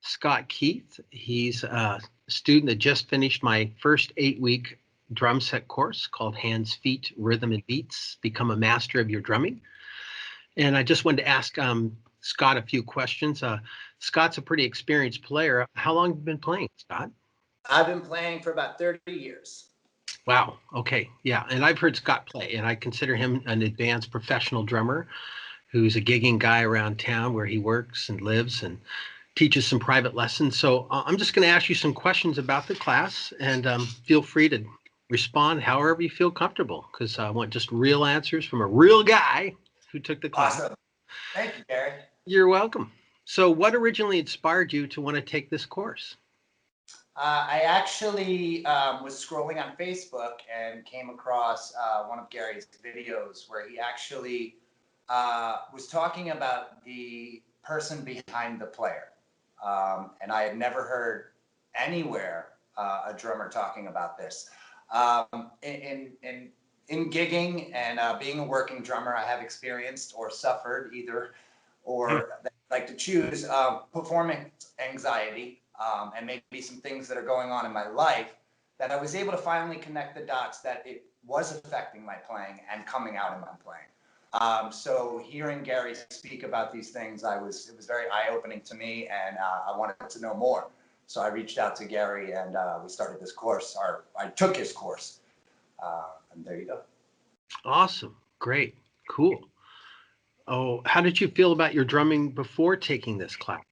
Scott Keith. He's a student that just finished my first 8-week drum set course called Hands, Feet, Rhythm, and Beats, Become a Master of Your Drumming. And I just wanted to ask Scott a few questions. Scott's a pretty experienced player. How long have you been playing, Scott? I've been playing for about 30 years. Wow. Okay. Yeah. And I've heard Scott play, and I consider him an advanced professional drummer who's a gigging guy around town where he works and lives and teaches some private lessons. So I'm just going to ask you some questions about the class, and feel free to respond however you feel comfortable, because I want just real answers from a real guy who took the class. Awesome. Thank you, Gary. You're welcome. So what originally inspired you to want to take this course? I actually was scrolling on Facebook and came across one of Gary's videos where he actually was talking about the person behind the player. And I had never heard anywhere a drummer talking about this. In gigging and being a working drummer, I have experienced or suffered either, or like to choose performance anxiety. And maybe some things that are going on in my life, that I was able to finally connect the dots that it was affecting my playing and coming out in my playing. So hearing Gary speak about these things, it was very eye-opening to me, and I wanted to know more. So I reached out to Gary, and we started this course, or I took his course, and there you go. Awesome. Great. Cool. Oh, how did you feel about your drumming before taking this class?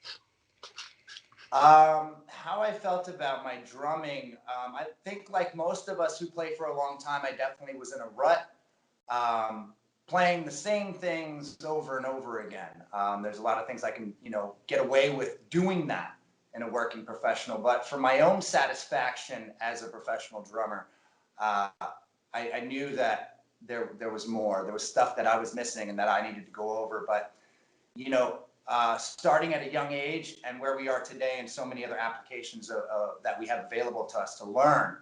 How I felt about my drumming, I think like most of us who play for a long time, I definitely was in a rut, playing the same things over and over again. There's a lot of things I can, get away with doing that in a working professional, but for my own satisfaction as a professional drummer, I knew that there was more. There was stuff that I was missing and that I needed to go over, but starting at a young age and where we are today and so many other applications that we have available to us to learn,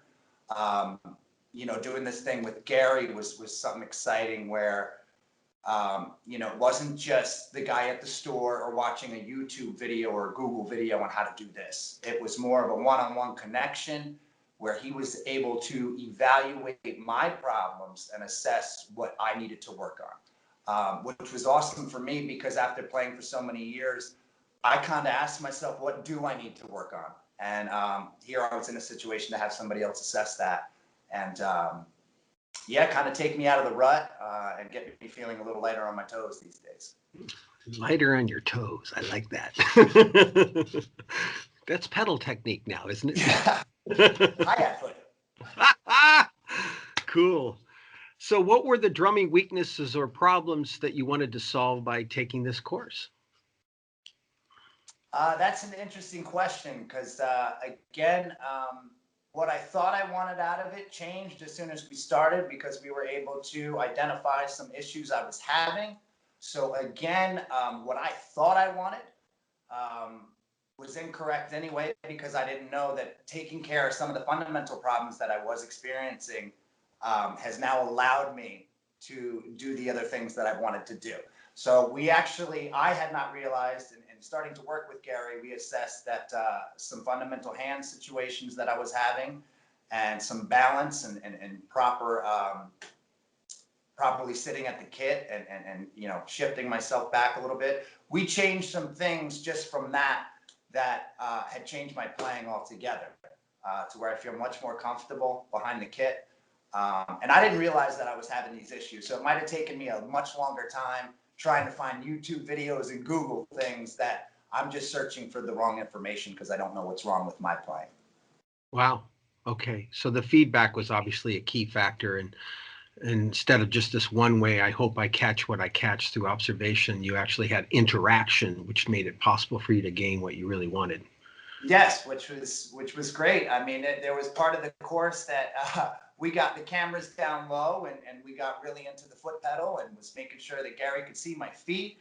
doing this thing with Gary was something exciting where, it wasn't just the guy at the store or watching a YouTube video or a Google video on how to do this. It was more of a one-on-one connection where he was able to evaluate my problems and assess what I needed to work on. Which was awesome for me, because after playing for so many years, I kind of asked myself, what do I need to work on? And here I was in a situation to have somebody else assess that. And kind of take me out of the rut and get me feeling a little lighter on my toes these days. Lighter on your toes. I like that. That's pedal technique now, isn't it? Yeah. Hi-hat foot. Cool. So what were the drumming weaknesses or problems that you wanted to solve by taking this course? That's an interesting question, because what I thought I wanted out of it changed as soon as we started, because we were able to identify some issues I was having. So again, what I thought I wanted was incorrect anyway, because I didn't know that taking care of some of the fundamental problems that I was experiencing has now allowed me to do the other things that I wanted to do. So I had not realized, and starting to work with Gary, we assessed that some fundamental hand situations that I was having, and some balance and properly sitting at the kit and shifting myself back a little bit. We changed some things just from that had changed my playing altogether, to where I feel much more comfortable behind the kit. And I didn't realize that I was having these issues. So it might have taken me a much longer time trying to find YouTube videos and Google things that I'm just searching for the wrong information because I don't know what's wrong with my playing. Wow. Okay. So the feedback was obviously a key factor. And instead of just this one way, I hope I catch what I catch through observation, you actually had interaction, which made it possible for you to gain what you really wanted. Yes, which was great. I mean, there was part of the course that we got the cameras down low and we got really into the foot pedal and was making sure that Gary could see my feet.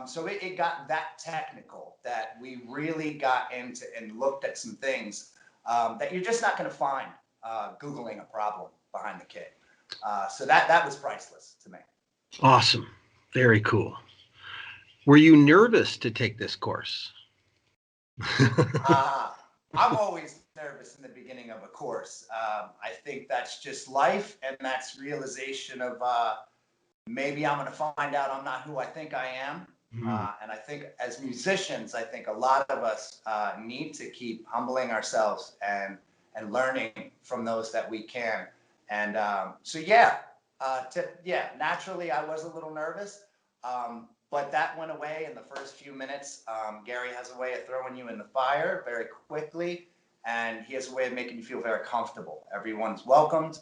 So it got that technical that we really got into and looked at some things that you're just not going to find Googling a problem behind the kit. So that was priceless to me. Awesome. Very cool. Were you nervous to take this course? Uh, I'm always nervous in the beginning of a course. I think that's just life, and that's realization of maybe I'm going to find out I'm not who I think I am. Mm, And I think as musicians, I think a lot of us need to keep humbling ourselves and learning from those that we can. And so, yeah, yeah, naturally I was a little nervous, but that went away in the first few minutes. Garey has a way of throwing you in the fire very quickly, and he has a way of making you feel very comfortable. Everyone's welcomed.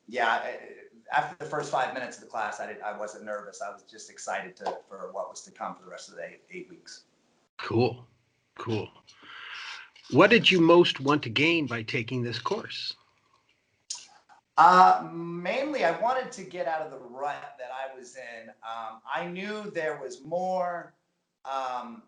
Yeah, after the first 5 minutes of the class, I wasn't nervous. I was just excited for what was to come for the rest of the 8 weeks. cool. Cool. What did you most want to gain by taking this course? Mainly, I wanted to get out of the rut that I was in. I knew there was more. Um,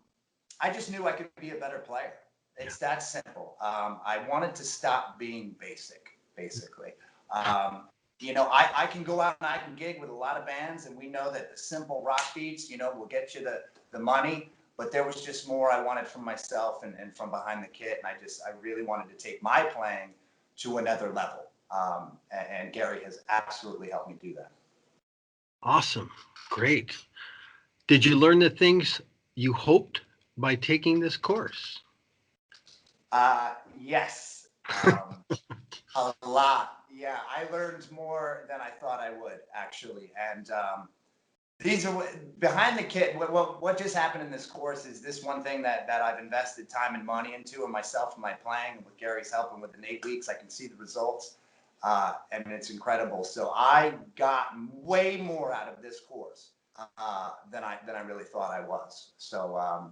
I just knew I could be a better player. Yeah. It's that simple. I wanted to stop being basic, basically. I can go out and I can gig with a lot of bands, and we know that the simple rock beats, will get you the money. But there was just more I wanted from myself and from behind the kit. And I really wanted to take my playing to another level. And Garey has absolutely helped me do that. Awesome. Great. Did you learn the things you hoped by taking this course? Yes, a lot. Yeah, I learned more than I thought I would, actually. And these are behind the kit. What just happened in this course is this one thing that I've invested time and money into, and myself and my playing, and with Garey's help, and within 8 weeks, I can see the results, and it's incredible. So I got way more out of this course than I really thought I was. So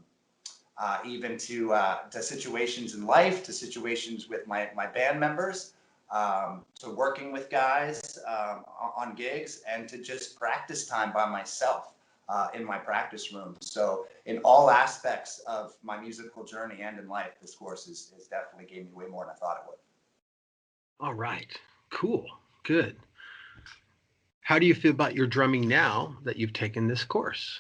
even to situations in life, to situations with my band members, to working with guys on gigs, and to just practice time by myself in my practice room. So in all aspects of my musical journey and in life, this course is definitely gave me way more than I thought it would. All right. Cool. Good. How do you feel about your drumming now that you've taken this course?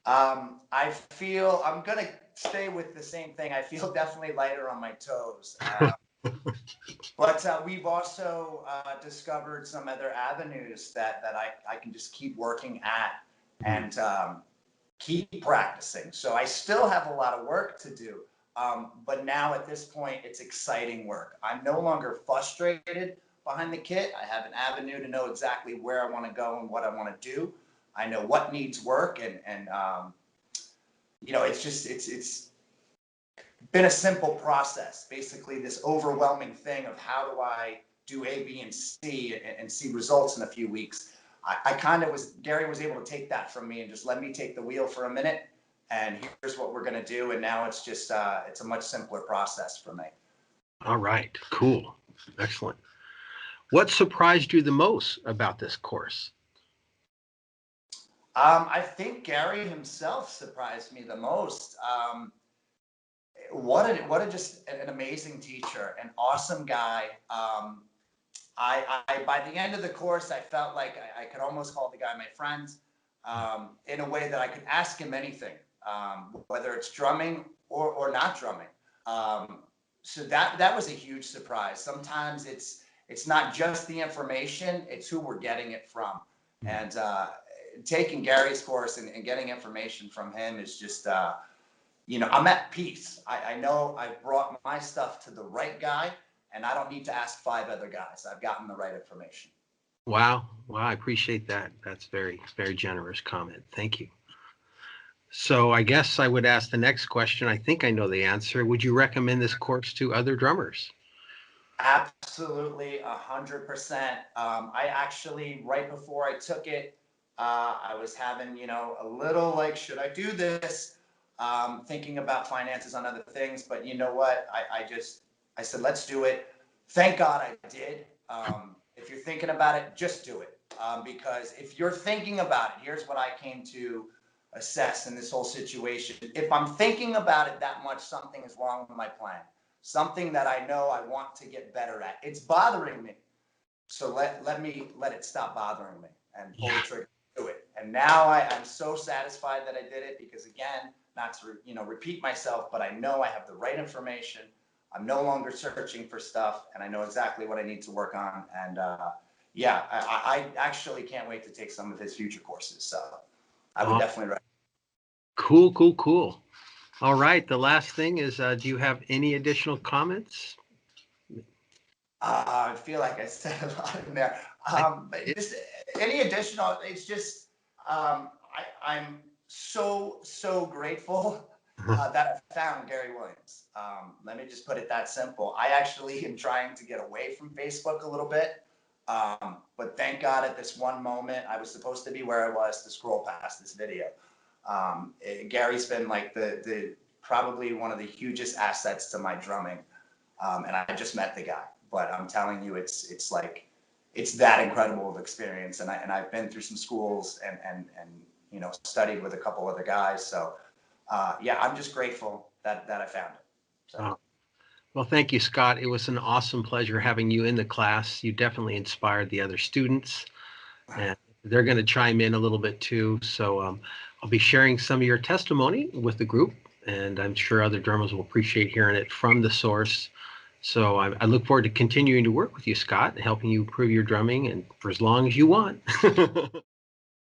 I feel I'm gonna stay with the same thing. I feel definitely lighter on my toes. But we've also discovered some other avenues that I can just keep working at Mm, and keep practicing. So I still have a lot of work to do. But now at this point, it's exciting work. I'm no longer frustrated behind the kit. I have an avenue to know exactly where I want to go and what I want to do. I know what needs work, and it's been a simple process. Basically, this overwhelming thing of how do I do A, B, and C and see results in a few weeks. I kind of was, Garey was able to take that from me and just let me take the wheel for a minute. And here's what we're going to do. And now it's just, it's a much simpler process for me. all right. Cool. Excellent. What surprised you the most about this course? I think Garey himself surprised me the most. What a just an amazing teacher, an awesome guy. I by the end of the course, I felt like I could almost call the guy my friend, in a way that I could ask him anything, whether it's drumming or not drumming. So that was a huge surprise. Sometimes it's not just the information; it's who we're getting it from. Mm, And taking Garey's course and getting information from him is just I'm at peace. I know I've brought my stuff to the right guy, and I don't need to ask 5 other guys. I've gotten the right information. wow. Wow. I appreciate that. That's very, very generous comment. Thank you. So I guess I would ask the next question. I think I know the answer. Would you recommend this course to other drummers? Absolutely, 100%. I actually, right before I took it, I was having, a little like, should I do this? Thinking about finances on other things, but you know what? I said, let's do it. Thank God I did. If you're thinking about it, just do it. Because if you're thinking about it, here's what I came to assess in this whole situation. If I'm thinking about it that much, something is wrong with my plan, something that I know I want to get better at. It's bothering me. So let it stop bothering me and pull the Yeah. trigger, do it. And now I'm so satisfied that I did it, because again, not to, repeat myself, but I know I have the right information. I'm no longer searching for stuff, and I know exactly what I need to work on. And yeah, I actually can't wait to take some of his future courses. So I would definitely recommend. Cool, cool, cool. All right. The last thing is, do you have any additional comments? I feel like I said a lot in there. But just any additional, it's just, I'm so grateful that I found Garey Williams. Let me just put it that simple. I actually am trying to get away from Facebook a little bit. But thank God at this one moment, I was supposed to be where I was to scroll past this video. Gary's been like the probably one of the hugest assets to my drumming. And I just met the guy, but I'm telling you, it's like, it's that incredible of experience. And I've been through some schools and studied with a couple other guys. So yeah, I'm just grateful that I found it. So. Well, thank you, Scott. It was an awesome pleasure having you in the class. You definitely inspired the other students, and they're going to chime in a little bit too. So I'll be sharing some of your testimony with the group, and I'm sure other drummers will appreciate hearing it from the source. So I look forward to continuing to work with you, Scott, and helping you improve your drumming and for as long as you want.